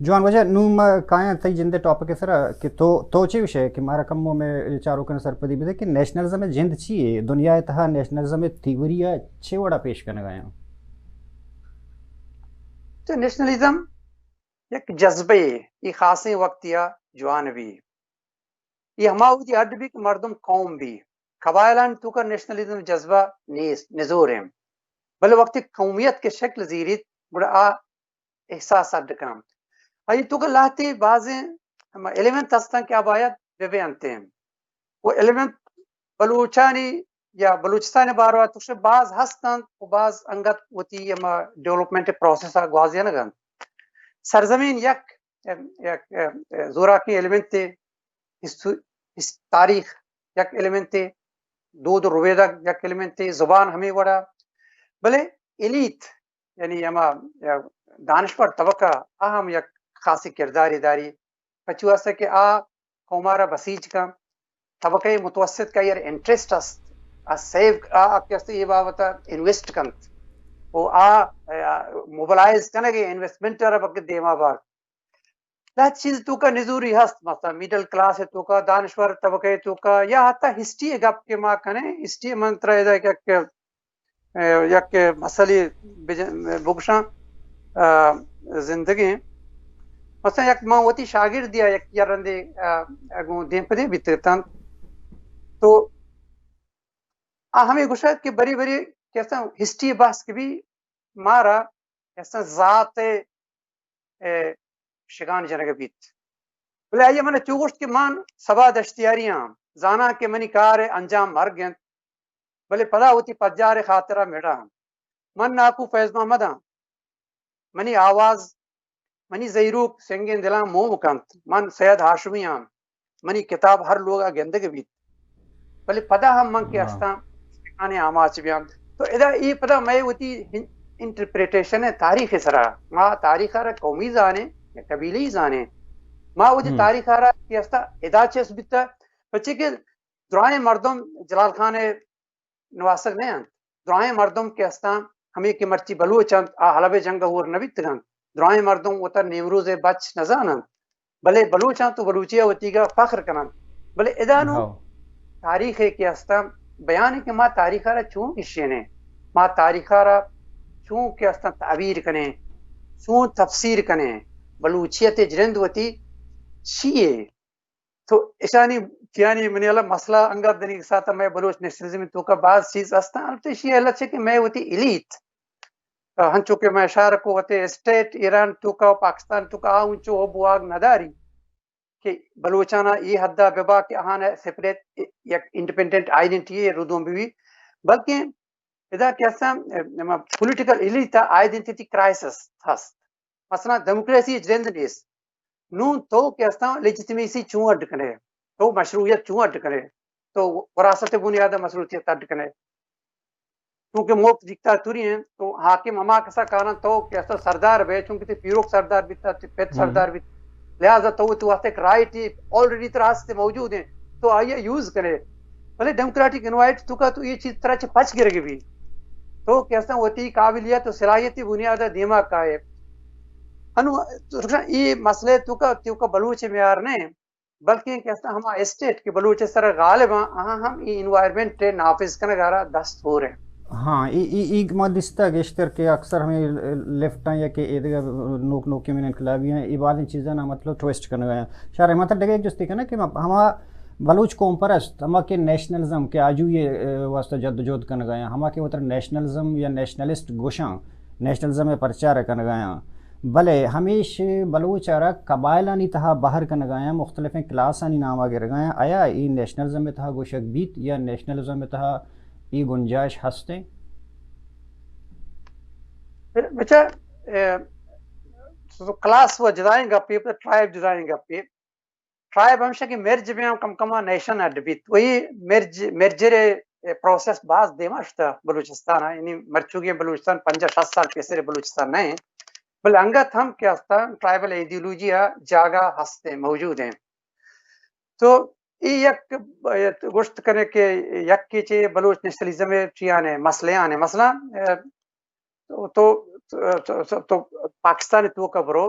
جوان وجه نو ما کایا تی جند ٹاپک سرا کہ تو چی وشے کہ مارا کمو میں چارو کن سر پدی بده کہ نیشنلزم جند چی ہے دنیا تہا نیشنلزم تھیوریا چھ وڑا پیش کرنے گیا تو نیشنلزم یک جذبے یہ خاصی وقت یا جوان بھی یہ ہماؤدی اڈ بھی کہ مردم قوم بھی قبائلان تو کا نیشنلزم جذبہ نزور ہیں بل وقت قومیت کے شکل زیرت بڑا احساس اڈ کام ہائی تو کا لاتے بعضیں ایلیمنٹ ہستن کیا باید بے انتے ہیں وہ ایلیمنٹ بلوچانی یا بلوچستان بارو تو بعض ہستن و بعض انگت ہوتی ڈیولپمنٹ پروسیس گوازیا نگن سرزمین یک زورا کی ایلیمنٹ تے تاریخ یک ایلیمنٹ تے دود رویدہ یک ایلیمنٹ تے زبان ہمیں وڑا بلے ایلیت یعنی اما دانشور طبقہ اہم یک خاصی کرداری داری پچو سے کہ قومارا بسیج کا طبقہ متوسط کا یہ انٹرسٹ است سیو کیسے یہ بابتا انویسٹ کنت وہ موبلائز کنے گے انویسٹمنٹ رب دیما بار دا چیز تو کا نزوری ہست مثلا میڈل کلاس ہے تو کا دانشور طبقہ تو کا یا حتی ہسٹری گپ کے ماں کنے ہسٹری منتر ہے کہ یک مسئلے بگشاں زندگی مثلا یک ماں ہوتی شاگرد دیا یک یارندے دین پدے بیتتان تو ہمیں گشت کہ بری بری کیسا ہسٹری بحث کے بھی مارا کیسا ذات شگان جنگ بیت بلے آئیے من چوگشت کے مان سبا دشتیاریاں زانا کے منی کار انجام مر گئن بلے پدا ہوتی پجار خاطرہ میڑا من ناکو فیض محمد منی آواز منی زیروک سنگین دلان موم کنت من سید ہاشمی منی کتاب ہر لوگا گندگ بیت بلے پدا ہم من کے استان آنے آماچ بیان تو ادا یہ پدا میں ہوتی انٹرپریٹیشن ہے تاریخ سرا ما تاریخ آرہ قومی زانے یا قبیلی زانے ما ہوتی تاریخ آرہ کی استا ادا چیس بیتا بچے کہ درائیں مردم جلال خان نواسق نہیں ہیں درائیں مردم کے استان ہمیں کی مرچی بلوچند حلب جنگ ہور نبیت گن درائیں مردم وطر نیمروز بچ نزانند بلے بلوچان تو بلوچیہ ہوتی گا فخر کنند بلے ادانو تاریخ ہے کہ استان بیان ہے کہ ما تاریخ آرہ چون اشینے ما تاریخ آرہ چون کہ استان تعبیر کنے چون تفسیر کنے بلوچیت جرند ہوتی شیئے تو اشانی کیانی منی اللہ مسئلہ انگا دنی کے ساتھ میں بلوچ نیشنلزم تو کا بعض چیز استان البتے شیئے اللہ چھے کہ میں ہوتی ایلیت ہنچو کہ میں اشارہ کو ہوتے اسٹیٹ ایران تو کا پاکستان تو کا ہنچو ہو بواگ نداری کہ بلوچانا یہ حدہ ببا کہ آہانا سپریٹ یک انڈیپینڈنٹ آئیڈنٹی ہے ردوں بھی بلکہ ادا کیسا پولیٹیکل ایلیتا آئیڈنٹی کرائسس ہست مثلا ڈیموکریسی جرند نیس نون تو کیسا لیجیٹیمیسی چون اڈ کنے تو مشروعیت چون اڈ کنے تو وراثت بنیاد مشروعیت اڈ کنے کیونکہ موک دیکتاتوری ہیں تو حاکم اما کسا کانا تو کیسا سردار بے چونکہ پیروک سردار بیتا پیت سردار بیتا لہذا تو واسطے ایک رائٹ آلریڈی طرح سے موجود ہیں تو آئیے یوز کرے بھلے ڈیموکریٹک انوائٹ تو کا تو یہ چیز طرح سے پچ گر بھی تو کیسا ہوتی قابلیت و صلاحیتی بنیاد دیما کا ہے یہ مسئلے تو کا بلوچ معیار نہیں بلکہ کیسا ہما اسٹیٹ کے بلوچ سر غالب ہم یہ انوائرمنٹ نافذ کرنے گارا دست ہو رہے ہیں ہاں ایک مادستا گشتر کے اکثر ہمیں لیفٹ یا کہ ادھر نوک نوکی میں انقلابی ہیں یہ بعض چیزیں نا مطلب ٹویسٹ کرنے گئے ہیں شارع مطلب ڈگے ایک جس دیکھا نا کہ ہما بلوچ قوم پرست ہما کے نیشنلزم کے آجو یہ واسطہ جد جہد کرنے گئے ہیں ہما کے اتر نیشنلزم یا نیشنلسٹ گوشاں نیشنلزم میں پرچار کرنے گئے ہیں بلے ہمیش بلوچ آرہ قبائلانی تہا باہر کرنے گئے ہیں مختلف کلاسانی نام آگے رگئے ہیں آیا یہ نیشنلزم میں تہا گوشک بیت یا نیشنلزم میں تہا یہ گنجائش ہستے بچہ کلاس وہ جدائیں گا پی ٹرائب جدائیں گا پی ٹرائب ہمشہ کی مرج میں کم کما نیشن اڈ بیت وہی مرجر پروسیس بعض دیماشتا بلوچستان یعنی مرچوگی بلوچستان 50-60 سال پیسے بلوچستان نہیں بل انگت ہم کیا ہستا ٹرائبل ایڈیولوجیا جاگا ہستے موجود ہیں تو یہ یک گوشت کرنے کے یک کی چے بلوچ نیشنلزم چیانے مسئلے آنے مثلا تو پاکستان تو کا برو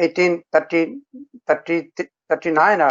1839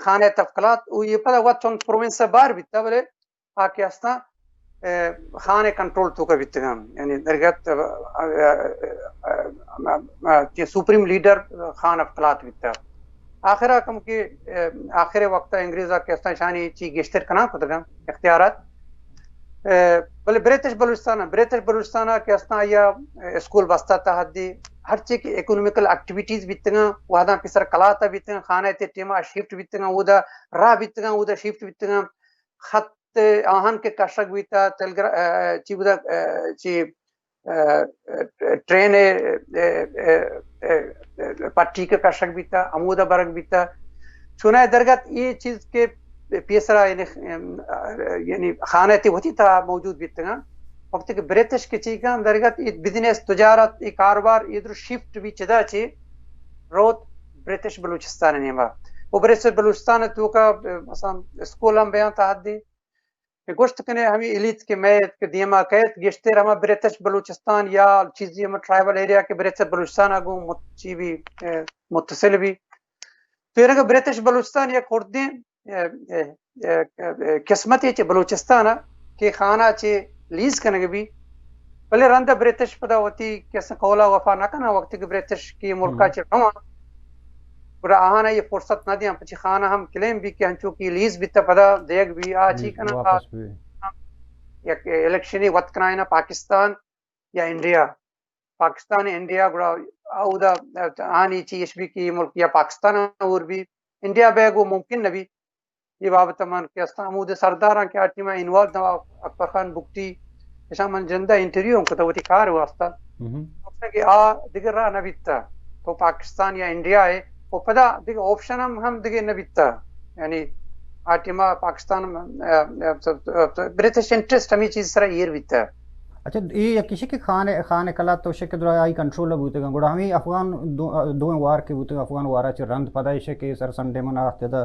خانه تفقلات ويبدا واتون بروفنس بار بيتا بل اكي استا خانه كنترول تو كبيتغام يعني درجات سپریم لیڈر خان افقلات بيتا آخرا کم کہ آخر وقت انگریزا کے استا شانی چی گشتر کنا قدرم اختیارات بل بريتش بلوچستان کے استا یا اسکول بستا تحدی ہر چیز کی اکنومیکل ایکٹیویٹیز بیتنا وہاں پسر کلاتا بیتنا خانہ تے ٹیما شفٹ بیتنا ودا راہ بیتنا ودا شفٹ بیتنا خط آہن کے کشک بیتا چی ودا چی ٹرین پٹی کے کشک بیتا عمودہ برگ بیتا سنا درگت یہ چیز کے پیسرا یعنی خانہ تے ہوتی تھا موجود بیتنا وقت کہ بريتش کے چیز کا درگت بزنس تجارت کاروبار ادھر شفٹ بھی چدا چی روت بريتش بلوچستان نے ما وہ بريتش بلوچستان تو کا مثلا اسکول ہم بیان تحدی گوشت کنے ہمیں الیت کے میت کے دیما کہت گشتے رہا بريتش بلوچستان یا چیزی ہم ٹرائبل ایریا کے بريتش بلوچستان اگو مچی بھی متصل بھی تو یہ بريتش بلوچستان یا خوردیں قسمتی چی بلوچستان کے خانہ چی لیز کنگے بھی بلے رندہ بريتش پدا ہوتی کیسا قولا وفا نہ کنا وقت کہ بريتش کی ملکہ چی رہا برا آہانا یہ فرصت نہ دیا پچی خانہ ہم کلیم بھی کہ ہنچو کی لیز بھی تا پدا دیکھ بھی آچی کنا یا الیکشنی وقت کنائنا پاکستان یا انڈیا پاکستان انڈیا برا آودا آنی چیش بھی کی ملک یا پاکستان اور بھی انڈیا بیگو ممکن نبی یہ بابت من کہ استعمود سرداراں کے آٹی میں انوالو دوا اکبر خان بکتی ایسا من جندہ انٹرویو ہم کتا ہوتی کار واسطہ کہ دیگر راہ نبیتا تو پاکستان یا انڈیا ہے وہ پدا دیگر آپشن ہم دیگر نبیتا یعنی آٹی میں پاکستان بريتش انٹرسٹ ہمیں چیز سرا یہ بیتا اچھا یہ کسی کے خانے کلا تو شکل درہ آئی کنٹرول بوتے گا گوڑا ہمیں افغان دو وار کے بوتے گا افغان وارا چی رند پدا ایشے کہ سر سنڈے من آختے دا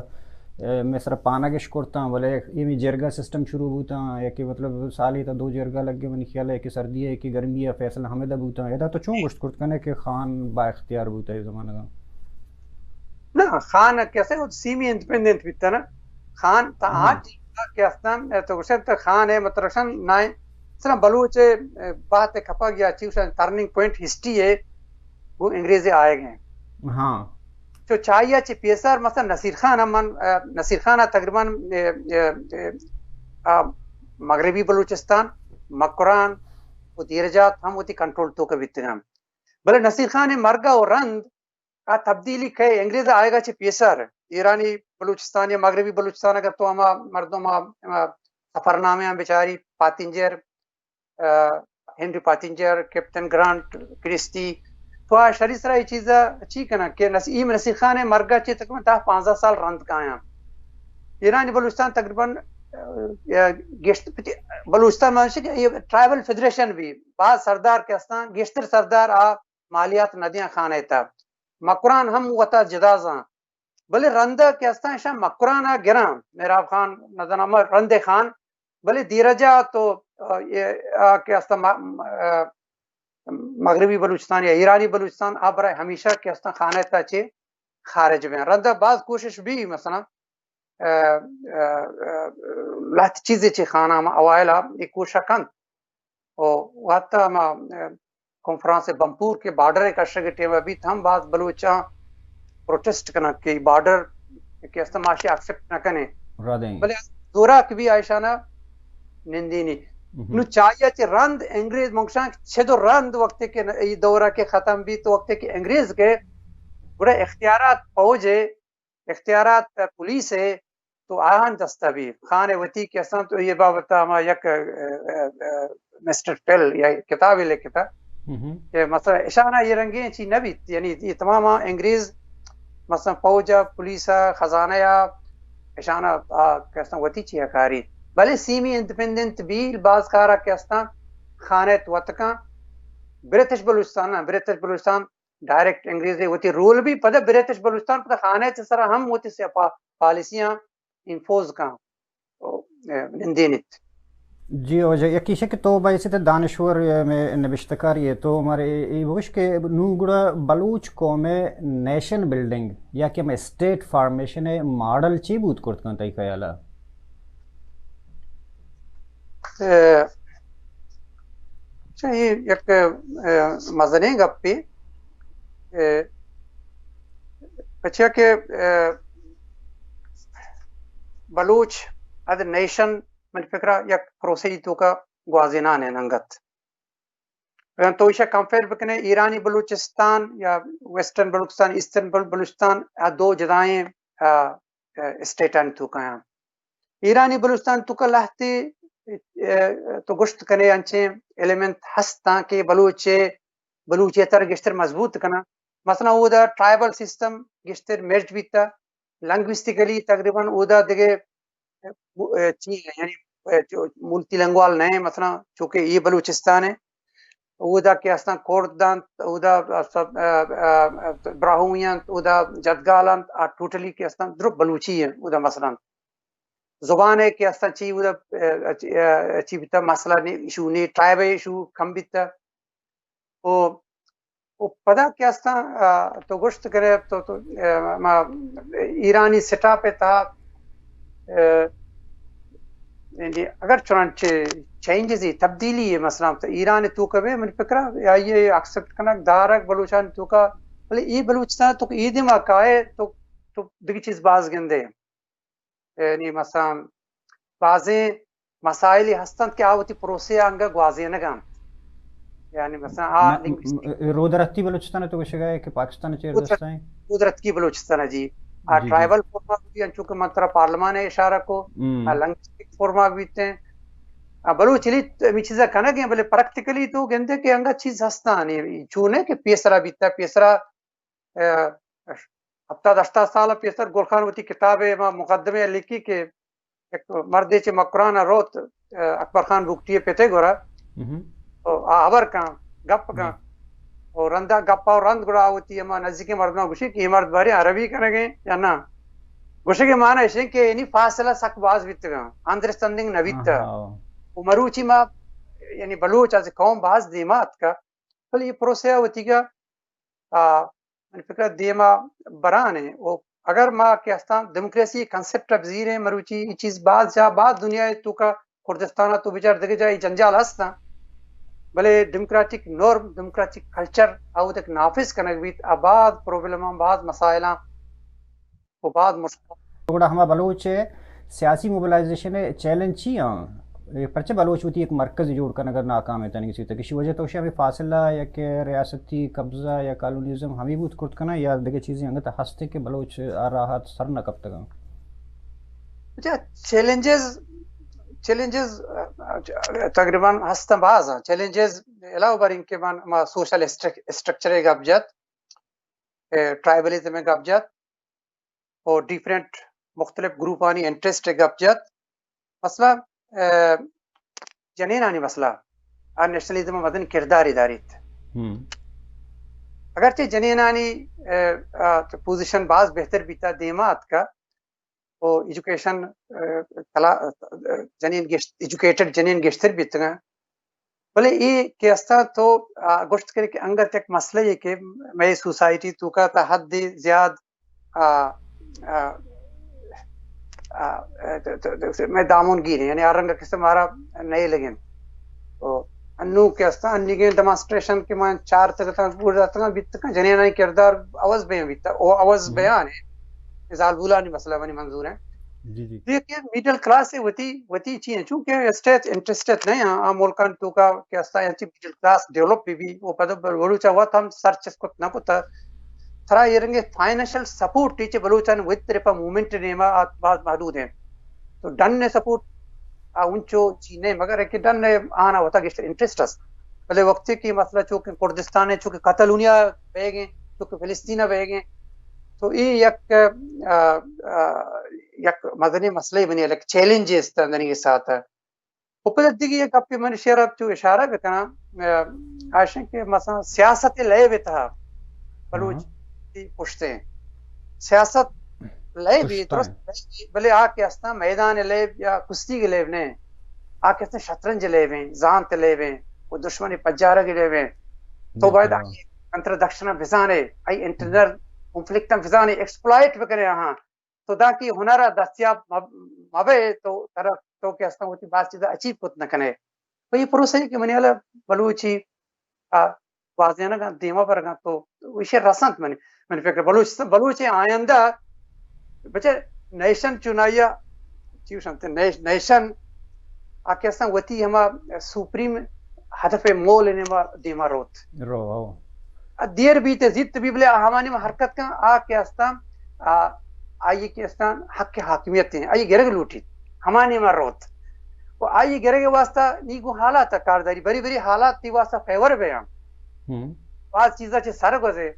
میں سر پانگش کرتا ہوں بلے یہ بھی جرگا سسٹم شروع ہوتا ہوں یا کہ مطلب سالی تا دو جرگا لگ گئے منی خیال ہے کہ سردی ہے کہ گرمی ہے فیصلہ حمدہ بوتا ہے تو چون گشت کرت کنے کہ خان با اختیار بوتا ہے زمانہ دا نا خان کیسے وہ سیمی انڈیپینڈنٹ بیتا نا خان تا آج کہ استان تو گشت خان ہے مطرشن نائن سلام بلوچ بات کھپا گیا چیوشن ٹرننگ پوائنٹ ہسٹری ہے وہ انگریزی آئے گئے ہاں جو چاہیے چی پی ایس آر مثلا نصیر خان تقریباً مغربی بلوچستان مکران و دیرجات ہم ہوتی کنٹرول تو کا بیتنام بلے نصیر خان مرگا اور رند تبدیلی کہے انگریز آئے گا چی پی ایس آر ایرانی بلوچستان یا مغربی بلوچستان اگر تو ہما مردم سفرنامے ہم بیچاری پاتنجر ہنری پاتنجر کیپٹن گرانٹ کرسٹی تو شریف سرا یہ چیزا اچھی کنا کہ نصیر خان مرگا چی تقریباً 10-15 سال رند کا آیا ایرانی بلوچستان تقریباً بلوچستان مانشی کہ یہ ٹرائبل فیڈریشن بھی بعض سردار کے استان گشتر سردار مالیات ندیاں خانے تا مکران ہم وطا جدازاں بلے رندہ کے استان شاہ مکران گران میراب خان نظرنامہ رند خان بلے دیرجا تو کے استان مغربی بلوچستان یا ایرانی بلوچستان برای ہمیشہ کے استان خانہ تا چے خارج میں رندہ بعض کوشش بھی مثلا لہت چیزیں چے خانہ ہم اوائلہ ایک کوشش کن وحتی ہم کنفرانس بمپور کے بارڈر کا شگٹے میں بھی ہم بعض بلوچاں پروٹیسٹ کرنا کہ بارڈر کے استان معاشی ایکسپٹ نہ کنے بلے دورہ کبھی عائشانہ نندینی نو چاہیے چی رند انگریز منگشان چھدو رند وقت کے یہ دورہ کے ختم بھی تو وقت کے انگریز کے بڑے اختیارات فوج ہے اختیارات پولیس ہے تو آہن دستا بھی خان وطی کے اساں تو یہ بابتا ہما یک مسٹر ٹیل یا کتابی لکھتا کہ مثلا اشانہ یہ رنگیں چی نبی یعنی یہ تمام انگریز مثلا فوجہ پولیسہ خزانہ یا اشانہ کہستا وطی چی اکاری بلے سیمی انڈیپینڈنٹ بھی بعض کارا کے استان خانت وطکاں بريتش بلوچستان ڈائریکٹ انگریزی ہوتی رول بھی پدہ بريتش بلوچستان پدہ خانت سرا ہم ہوتی سے پالیسیاں انفوز کاں نندینت جی وجہ یکی کہ تو باعث دانشور میں نبشتکاری تو ہمارے یہ وش کہ نونگڑا بلوچ قوم نیشن بلڈنگ یا کہ ہمیں اسٹیٹ فارمیشن ماڈل چی بود کرت کن تی خیالا یہ ایک مزنے گپی اچھا کہ بلوچ اد نیشن من فکرہ یک پروسی تو کا گوازینان ہے ننگت تو اسے کمپیئر بکنے ایرانی بلوچستان یا ویسٹرن بلوچستان ایسٹرن بلوچستان دو جدائیں اسٹیٹان تو کا ہیں ایرانی بلوچستان تو کا لہتی تو گشت کنے انچے ایلیمنٹ ہستا کہ بلوچیتر گشتر مضبوط کنا مثلا او دا ٹرائبل سسٹم گشتر مرج بیتا لنگوسٹیکلی تقریباً او دا دیگے چیز یعنی ملتی لنگوال نہیں مثلا چونکہ یہ بلوچستان ہے او دا کہ اسنا کوردان او دا براہویان او دا جدگالان ٹوٹلی کہ اسنا درب بلوچی ہے او دا مثلا زبان ہے کہ اسنا چی او دا چی بیتا مسئلہ ایشو نہیں ٹرائب ایشو کم بیتا وہ پدا کہ اسنا تو گشت کرے تو ایرانی سٹا پہ تھا اگر چنانچہ چینجز تبدیلی ہے مثلا تو ایران تو کبھی من فکرہ یا یہ ایکسپٹ کرنا دارک بلوچان تو کا بلے یہ بلوچستان تو یہ دماغ آئے تو دیگی چیز باز گندے یعنی مثلا بازیں مسائل ہستن کیا ہوتی پروسے آنگا گوازے نگان یعنی مثلا رودرتی بلوچستان تو کچھ گئے کہ پاکستان چیر دستائیں قدرت کی بلوچستان ہے جی ٹرائبل فورما بھی چونکہ منترا پارلمان ہے اشارہ کو لنگوسٹک فورما بھی ہیں بلوچ لی چیزا کنا گئے بلے پریکٹیکلی تو گندے کہ انگا چیز ہستا نہیں چونے کہ پیسرا بیتا پیسرا ہفتہ دشتا سال پیسر گولخان ہوتی کتاب مقدمے لکھی کہ ایک مردے چے مقران روت اکبر خان بکتی پیتے گورا آور کان گپ کان اور رندہ گپا اور رند گڑا ہوتی ہے نزدیکی مردنا گوشی کہ یہ مرد بارے عربی کرنے گئے یا نا گوشی کے معنی ہے کہ انہی فاصلہ سک باز بیت گا انڈرسٹینڈنگ نبیتا مروچی ما یعنی بلوچ از قوم باز دیمات کا بل یہ پروسیہ ہوتی گا من فکرہ دیما بران ہے وہ اگر ما کہستان ڈیموکریسی کنسپٹ افزیر ہے مروچی یہ چیز بعد جا بعد دنیا تو کا کردستانہ تو بچار دگے جائے جنجال ہستا بلے ڈیموکریٹک نورم ڈیموکریٹک کلچر او تک نافذ کنک بیت بعد پروبلم بعد مسائل و بعد مشکل گوڑا ہما بلوچ سیاسی موبلائزیشن چیلنج چی ہیں پرچہ بلوچ ہوتی ایک مرکز جوڑ کر اگر ناکام ہے تنگی سی تک کسی وجہ تو ہمیں فاصلہ یا کہ ریاستی قبضہ یا کالونیزم ہمیں بہت کرت کنا یا دیکھے چیزیں انگتا ہستے کہ بلوچ آراحات سر نہ کب تک اچھا چیلنجز تقریباً ہستہ باز ہیں چیلنجز علاوہ بر ان کے ما سوشل اسٹرکچر گپ جات ٹرائبلزم گپ جات اور ڈیفرنٹ مختلف گروپانی انٹرسٹ گپ جات مسئلہ جنین آنی مسئلہ نیشنلزم مدن کردار اداریت اگرچہ جنین آنی پوزیشن باز بہتر بیتا دیمات کا وہ ایجوکیشن جنین ایجوکیٹڈ جنین گشتر بیت گا بلے یہ کیستا تو گشت کرے کہ انگر تک مسئلہ یہ کہ میں سوسائٹی تو کا تا حد زیاد میں دامون گیر یعنی آرنگا کسی مارا نئے لگیں تو انو کیستا انی گئے ڈیمانسٹریشن کے ماں چار تکتا پورا تکتا بیت کا جنین آنی کردار عوض بیان بیتا وہ عوض بیان ہے مثال بولانی مسئلہ بنی منظور ہے دیکھیں میڈل کلاس ہے وتی چیئے چونکہ اسٹیٹ انٹرسٹیٹ نہیں ہیں ملکان تو کا کیستا ہے میڈل کلاس ڈیولپ بھی وہ پدہ بلوچا وقت ہم سرچس کو نہ پتا تھرا یہ رنگے فائنینشل سپورٹ ٹیچے بلوچان ویت طرفہ مومنٹ نیما بہت محدود ہیں تو ڈن نے سپورٹ انچو چینے مگر ہے کہ ڈن نے آنا ہوتا گشتر انٹرسٹ ہے بلے وقتی کی مسئلہ چونکہ کردستان ہے چونکہ قتلونیا بے گئے چونکہ فلسطینہ بے گئے تو یہ یک مدنی مسئلہ بنی ہے چیلنج اس طرح کے ساتھ ہے اوپر دیگی ایک اپنی من شیرہ تو اشارہ بکنا آشن کہ مثلا سیاست لئے بیتا بلوچ پوچھتے ہیں سیاست لئے بھی درست بلے آکے اسنا میدان لئے یا کشتی کے لئے نہیں آکے اس نے شطرنج لے ویں زان تے لے ویں وہ دشمنی پجارہ گی لے ویں تو باید آئی انتر دکشنہ بزانے آئی انٹرنر کنفلکٹم بزانے ایکسپلائٹ بکنے ہاں تو دا کی ہنرہ دستیاب مبے تو طرف تو کہ اس نے ہوتی بعض چیزیں اچیب کت نہ کنے تو یہ پروسے ہے کہ منی اللہ بلوچی واضحانہ گا دیما پر گا تو ویشے رسانت منی فکر بلوچی آئندہ بچے نیشن چنائیا چیو شانتے نیشن آکے اس نے ہوتی ہما سپریم ہدف مول انما دیما روت دیر بیتے زیت بھی بلے ہمانی میں حرکت کا آکے استان آئیے کے استان حق حاکمیت ہیں آئیے گرگ لوٹی ہمانی میں روت وہ آئیے گرگ واسطہ نیگو حالات کارداری بری بری حالات تی واسطہ فیور بیان بعض چیزیں چھے سر گزے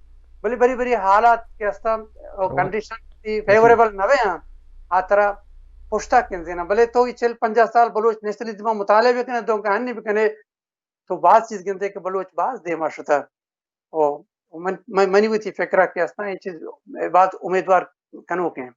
بلی بری بری حالات کے استان کنڈیشن تی فیوریبل نہ بیان آترا پشتا کنزینا بلے تو 40-50 سال بلوچ نیشنلی دماغ مطالعے بکنے تو کہانی بکنے تو بعض چیز گنتے کہ بلوچ بعض دیما شتا منی ہوئی تھی فکرہ کہ اس طرح یہ چیز بات امیدوار کنو کے ہیں